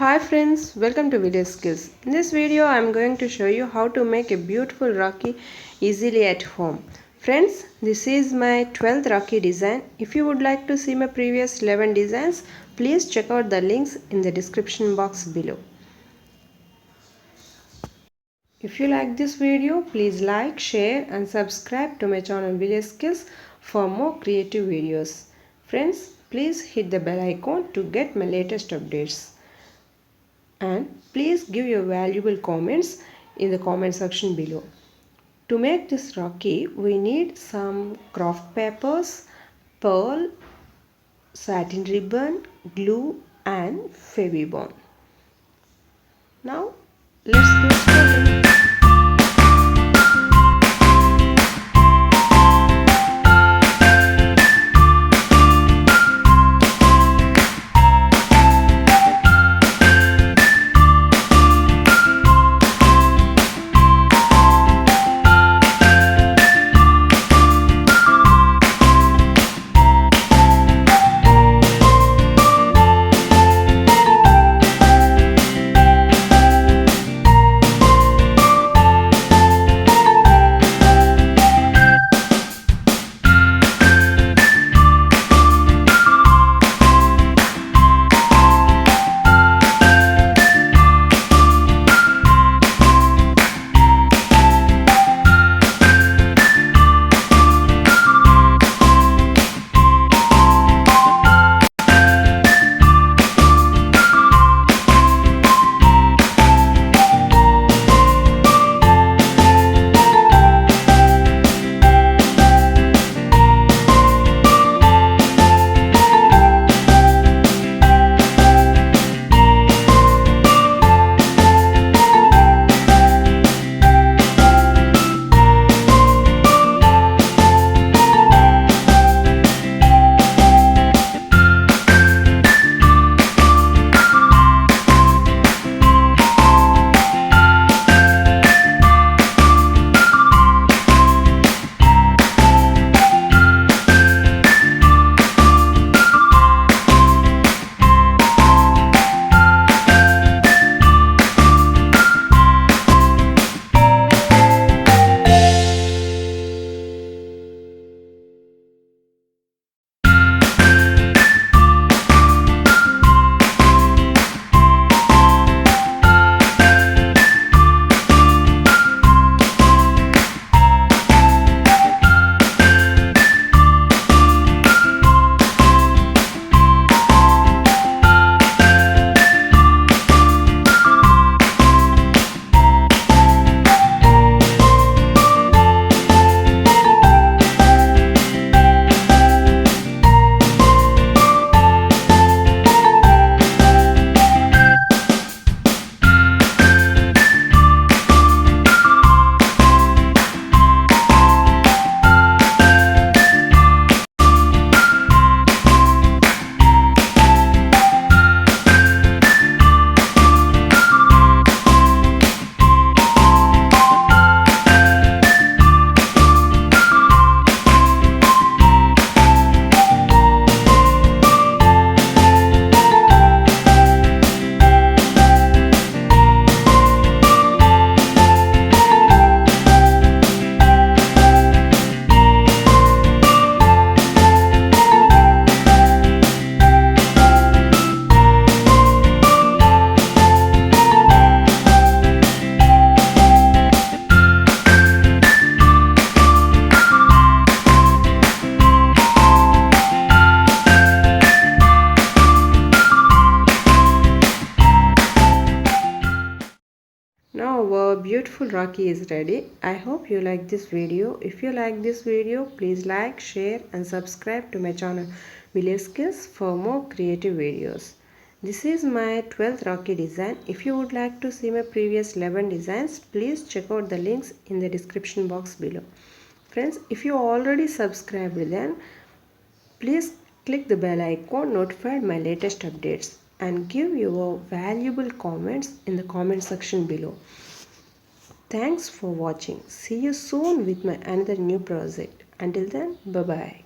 Hi friends, welcome to Video Skills. In this video I am going to show you how to make a beautiful Rakhi easily at home. Friends, this is my 12th Rakhi design. If you would like to see my previous 11 designs, please check out the links in the description box below. If you like this video, please like, share and subscribe to my channel Video Skills for more creative videos. Friends, please hit the bell icon to get my latest updates. And please give your valuable comments in the comment section below. To make this Rakhi, we need some craft papers, pearl, satin ribbon, glue and fevibond. Now let's get started. Now our beautiful Rakhi is ready. I hope you like this video. If you like this video, please like, share and subscribe to my channel Video Skills for more creative videos. This is my 12th Rakhi design. If you would like to see my previous 11 designs, please check out the links in the description box below. Friends, if you already subscribed then please click the bell icon notified my latest updates and give your valuable comments in the comment section below. Thanks for watching. See you soon with my another new project. Until then, bye bye.